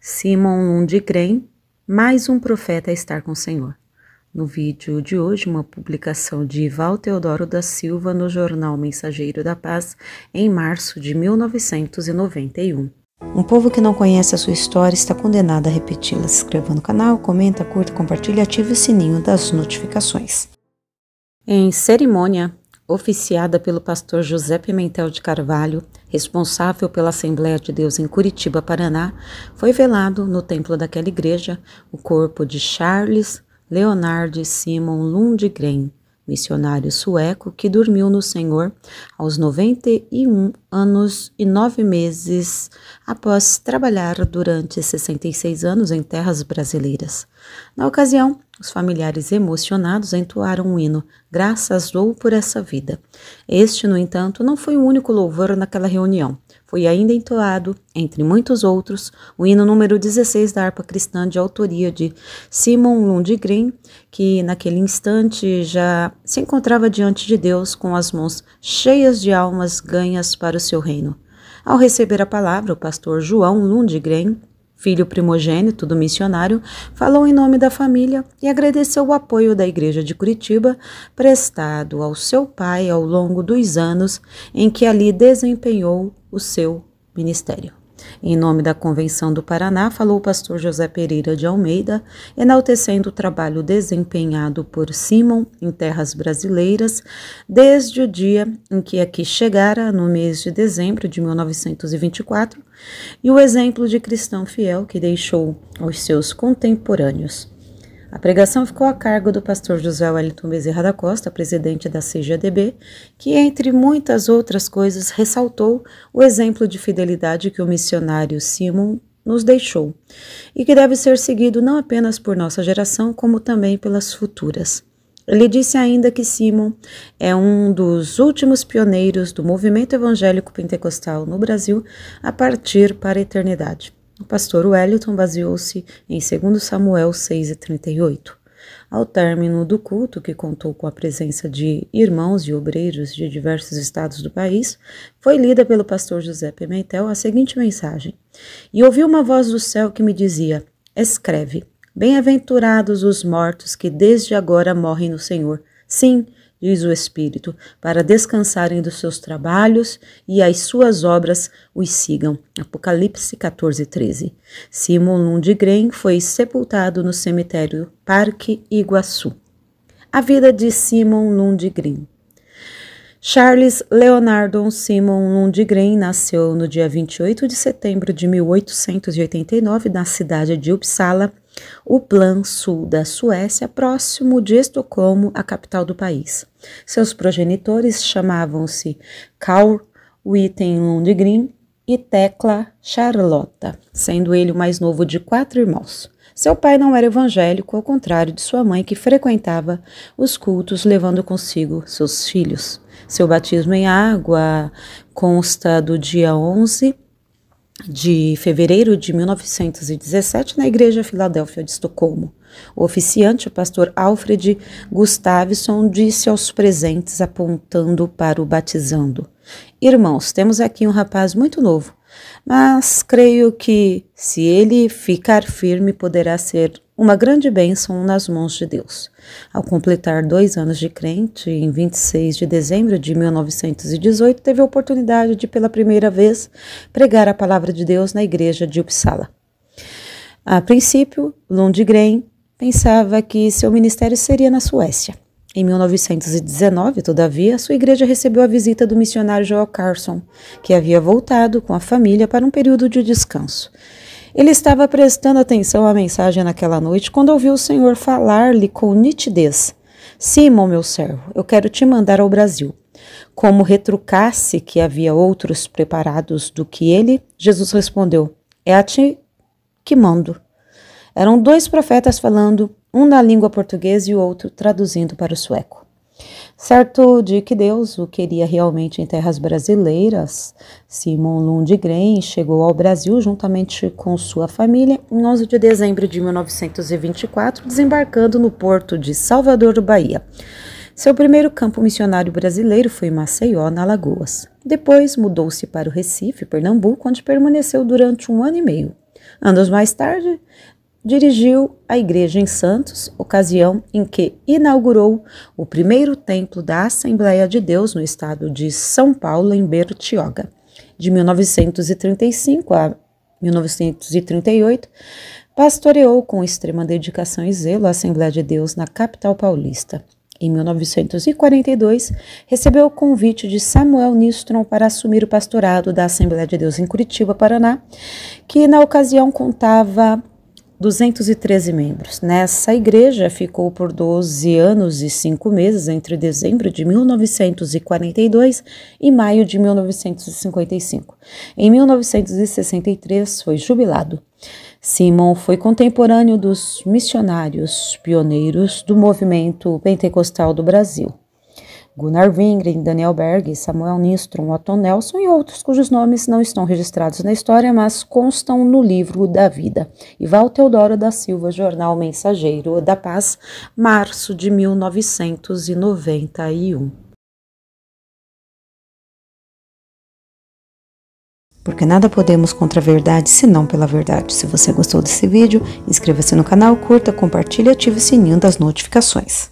Simon Lundgren, mais um profeta a estar com o Senhor. No vídeo de hoje, uma publicação de Val Teodoro da Silva no jornal Mensageiro da Paz, em março de 1991. Um povo que não conhece a sua história está condenado a repeti-la. Se inscreva no canal, comenta, curta, compartilha e ative o sininho das notificações. Em cerimônia oficiada pelo pastor José Pimentel de Carvalho, responsável pela Assembleia de Deus em Curitiba, Paraná, foi velado no templo daquela igreja o corpo de Charles Leonard Simon Lundgren, missionário sueco que dormiu no Senhor aos 91 anos e 9 meses após trabalhar durante 66 anos em terras brasileiras. Na ocasião, os familiares emocionados entoaram um hino, Graças dou por essa vida. Este, no entanto, não foi o único louvor naquela reunião. Foi ainda entoado, entre muitos outros, o hino número 16 da harpa cristã de autoria de Simon Lundgren, que naquele instante já se encontrava diante de Deus com as mãos cheias de almas ganhas para o seu reino. Ao receber a palavra, o pastor João Lundgren, filho primogênito do missionário, falou em nome da família e agradeceu o apoio da Igreja de Curitiba prestado ao seu pai ao longo dos anos em que ali desempenhou o seu ministério. Em nome da Convenção do Paraná, falou o pastor José Pereira de Almeida, enaltecendo o trabalho desempenhado por Simon em terras brasileiras desde o dia em que aqui chegara, no mês de dezembro de 1924, e o exemplo de cristão fiel que deixou aos seus contemporâneos. A pregação ficou a cargo do pastor José Wellington Bezerra da Costa, presidente da CGADB, que, entre muitas outras coisas, ressaltou o exemplo de fidelidade que o missionário Simon nos deixou e que deve ser seguido não apenas por nossa geração, como também pelas futuras. Ele disse ainda que Simon é um dos últimos pioneiros do movimento evangélico pentecostal no Brasil a partir para a eternidade. O pastor Wellington baseou-se em 2 Samuel 6,38. Ao término do culto, que contou com a presença de irmãos e obreiros de diversos estados do país, foi lida pelo pastor José Pimentel a seguinte mensagem: E ouvi uma voz do céu que me dizia, escreve, bem-aventurados os mortos que desde agora morrem no Senhor. Sim, diz o Espírito, para descansarem dos seus trabalhos e as suas obras os sigam. Apocalipse 14:13. Simon Lundgren foi sepultado no cemitério Parque Iguaçu. A vida de Simon Lundgren. Charles Leonard Simon Lundgren nasceu no dia 28 de setembro de 1889 na cidade de Uppsala, Uppland, sul da Suécia, próximo de Estocolmo, a capital do país. Seus progenitores chamavam-se Carl Witten Lundgren e Tekla Charlotta, sendo ele o mais novo de 4 irmãos. Seu pai não era evangélico, ao contrário de sua mãe, que frequentava os cultos levando consigo seus filhos. Seu batismo em água consta do dia 11 de fevereiro de 1917 na Igreja Filadélfia de Estocolmo. O oficiante, o pastor Alfred Gustafsson, disse aos presentes, apontando para o batizando: Irmãos, temos aqui um rapaz muito novo, mas creio que, se ele ficar firme, poderá ser uma grande bênção nas mãos de Deus. Ao completar 2 anos de crente, em 26 de dezembro de 1918, teve a oportunidade de, pela primeira vez, pregar a palavra de Deus na igreja de Uppsala. A princípio, Lundgren pensava que seu ministério seria na Suécia. Em 1919, todavia, sua igreja recebeu a visita do missionário Joel Carson, que havia voltado com a família para um período de descanso. Ele estava prestando atenção à mensagem naquela noite quando ouviu o Senhor falar-lhe com nitidez: Simon, meu servo, eu quero te mandar ao Brasil. Como retrucasse que havia outros preparados do que ele, Jesus respondeu: É a ti que mando. Eram 2 profetas falando, um na língua portuguesa e o outro traduzindo para o sueco. Certo de que Deus o queria realmente em terras brasileiras, Simon Lundgren chegou ao Brasil juntamente com sua família em 11 de dezembro de 1924, desembarcando no porto de Salvador, Bahia. Seu primeiro campo missionário brasileiro foi em Maceió, na Alagoas. Depois mudou-se para o Recife, Pernambuco, onde permaneceu durante 1 ano e meio. Anos mais tarde, dirigiu a igreja em Santos, ocasião em que inaugurou o primeiro templo da Assembleia de Deus no estado de São Paulo, em Bertioga. De 1935 a 1938, pastoreou com extrema dedicação e zelo a Assembleia de Deus na capital paulista. Em 1942, recebeu o convite de Samuel Nistron para assumir o pastorado da Assembleia de Deus em Curitiba, Paraná, que na ocasião contava 213 membros. Nessa igreja ficou por 12 anos e 5 meses, entre dezembro de 1942 e maio de 1955. Em 1963 foi jubilado. Simon foi contemporâneo dos missionários pioneiros do movimento pentecostal do Brasil. Gunnar Wingren, Daniel Berg, Samuel Nistron, Otto Nelson e outros cujos nomes não estão registrados na história, mas constam no livro da vida. Ival Teodoro da Silva, Jornal Mensageiro da Paz, março de 1991. Porque nada podemos contra a verdade, senão pela verdade. Se você gostou desse vídeo, inscreva-se no canal, curta, compartilhe e ative o sininho das notificações.